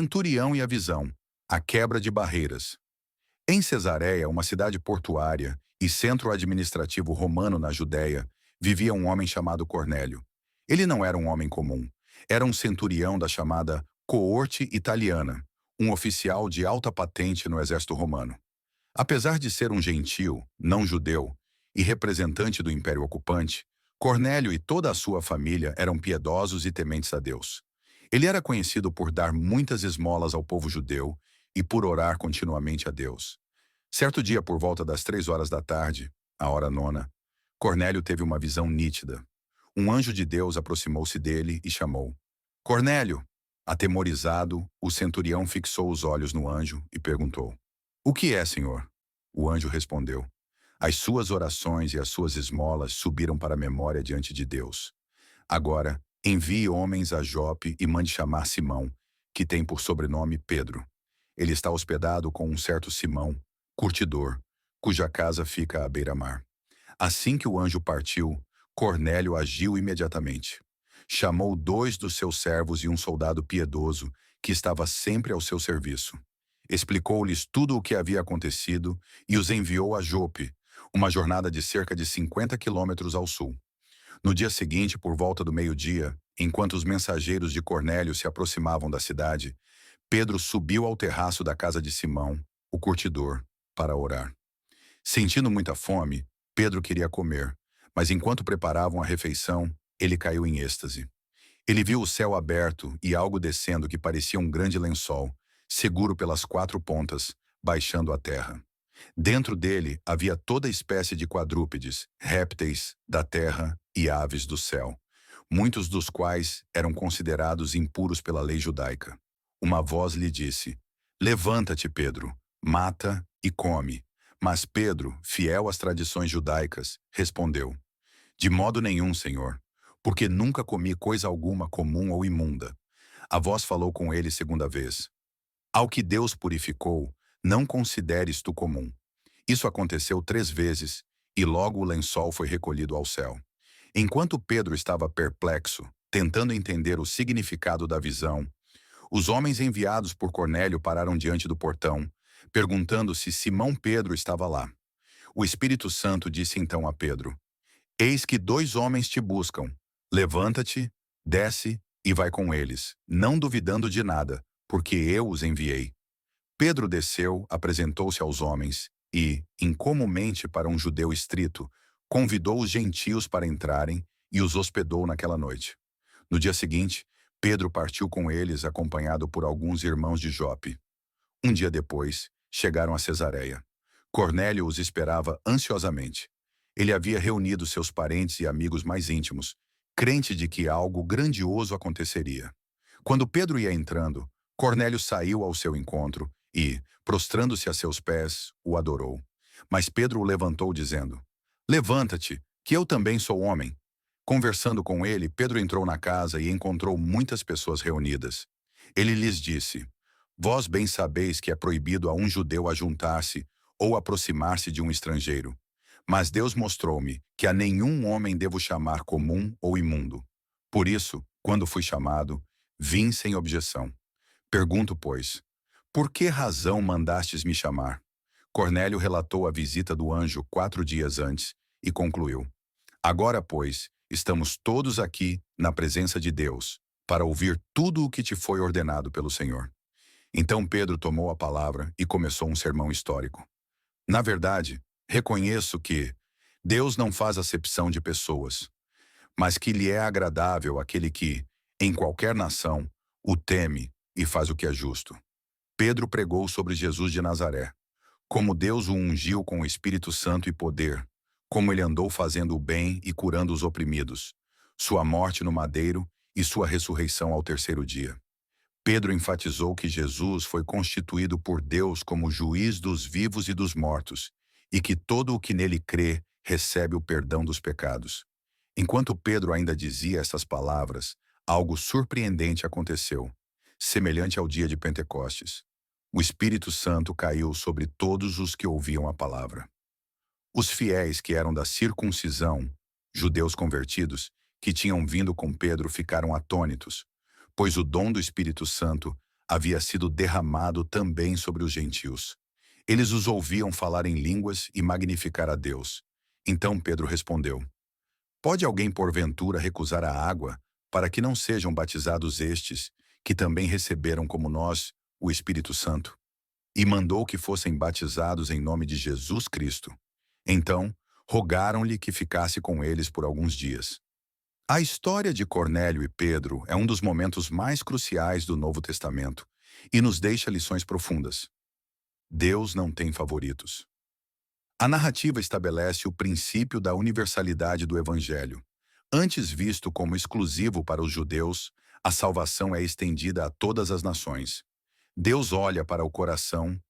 Centurião e a visão, a quebra de barreiras. Em Cesareia, uma cidade portuária e centro administrativo romano na Judéia, vivia um homem chamado Cornélio. Ele não era um homem comum. Era um centurião da chamada coorte italiana, um oficial de alta patente no exército romano. Apesar de ser um gentil, não judeu, e representante do império ocupante, Cornélio e toda a sua família eram piedosos e tementes a Deus. Ele era conhecido por dar muitas esmolas ao povo judeu e por orar continuamente a Deus. Certo dia, por volta das 3 horas da tarde, a hora nona, Cornélio teve uma visão nítida. Um anjo de Deus aproximou-se dele e chamou: Cornélio! Atemorizado, o centurião fixou os olhos no anjo e perguntou: O que é, senhor? O anjo respondeu: As suas orações e as suas esmolas subiram para a memória diante de Deus. Agora, envie homens a Jope e mande chamar Simão, que tem por sobrenome Pedro. Ele está hospedado com um certo Simão, curtidor, cuja casa fica à beira-mar. Assim que o anjo partiu, Cornélio agiu imediatamente. Chamou 2 dos seus servos e um soldado piedoso, que estava sempre ao seu serviço. Explicou-lhes tudo o que havia acontecido e os enviou a Jope, uma jornada de cerca de 50 quilômetros ao sul. No dia seguinte, por volta do meio-dia, enquanto os mensageiros de Cornélio se aproximavam da cidade, Pedro subiu ao terraço da casa de Simão, o curtidor, para orar. Sentindo muita fome, Pedro queria comer, mas enquanto preparavam a refeição, ele caiu em êxtase. Ele viu o céu aberto e algo descendo que parecia um grande lençol, seguro pelas 4 pontas, baixando à terra. Dentro dele havia toda espécie de quadrúpedes, répteis da terra e aves do céu, muitos dos quais eram considerados impuros pela lei judaica. Uma voz lhe disse: Levanta-te, Pedro, mata e come. Mas Pedro, fiel às tradições judaicas, respondeu: De modo nenhum, Senhor, porque nunca comi coisa alguma comum ou imunda. A voz falou com ele segunda vez: Ao que Deus purificou, não consideres tu comum. Isso aconteceu 3 vezes, e logo o lençol foi recolhido ao céu. Enquanto Pedro estava perplexo, tentando entender o significado da visão, os homens enviados por Cornélio pararam diante do portão, perguntando se Simão Pedro estava lá. O Espírito Santo disse então a Pedro: Eis que 2 homens te buscam. Levanta-te, desce e vai com eles, não duvidando de nada, porque eu os enviei. Pedro desceu, apresentou-se aos homens e, incomumente para um judeu estrito, convidou os gentios para entrarem e os hospedou naquela noite. No dia seguinte, Pedro partiu com eles, acompanhado por alguns irmãos de Jope. Um dia depois, chegaram a Cesareia. Cornélio os esperava ansiosamente. Ele havia reunido seus parentes e amigos mais íntimos, crente de que algo grandioso aconteceria. Quando Pedro ia entrando, Cornélio saiu ao seu encontro e, prostrando-se a seus pés, o adorou. Mas Pedro o levantou, dizendo: Levanta-te, que eu também sou homem. Conversando com ele, Pedro entrou na casa e encontrou muitas pessoas reunidas. Ele lhes disse: Vós bem sabeis que é proibido a um judeu ajuntar-se ou aproximar-se de um estrangeiro. Mas Deus mostrou-me que a nenhum homem devo chamar comum ou imundo. Por isso, quando fui chamado, vim sem objeção. Pergunto, pois, por que razão mandastes me chamar? Cornélio relatou a visita do anjo 4 dias antes e concluiu: Agora, pois, estamos todos aqui na presença de Deus, para ouvir tudo o que te foi ordenado pelo Senhor. Então Pedro tomou a palavra e começou um sermão histórico. Na verdade, reconheço que Deus não faz acepção de pessoas, mas que lhe é agradável aquele que, em qualquer nação, o teme e faz o que é justo. Pedro pregou sobre Jesus de Nazaré, como Deus o ungiu com o Espírito Santo e poder, como ele andou fazendo o bem e curando os oprimidos, sua morte no madeiro e sua ressurreição ao 3º dia. Pedro enfatizou que Jesus foi constituído por Deus como juiz dos vivos e dos mortos, e que todo o que nele crê recebe o perdão dos pecados. Enquanto Pedro ainda dizia essas palavras, algo surpreendente aconteceu, semelhante ao dia de Pentecostes. O Espírito Santo caiu sobre todos os que ouviam a palavra. Os fiéis que eram da circuncisão, judeus convertidos, que tinham vindo com Pedro ficaram atônitos, pois o dom do Espírito Santo havia sido derramado também sobre os gentios. Eles os ouviam falar em línguas e magnificar a Deus. Então Pedro respondeu: Pode alguém porventura recusar a água, para que não sejam batizados estes, que também receberam como nós o Espírito Santo? E mandou que fossem batizados em nome de Jesus Cristo. Então, rogaram-lhe que ficasse com eles por alguns dias. A história de Cornélio e Pedro é um dos momentos mais cruciais do Novo Testamento e nos deixa lições profundas. Deus não tem favoritos. A narrativa estabelece o princípio da universalidade do Evangelho. Antes visto como exclusivo para os judeus, a salvação é estendida a todas as nações. Deus olha para o coração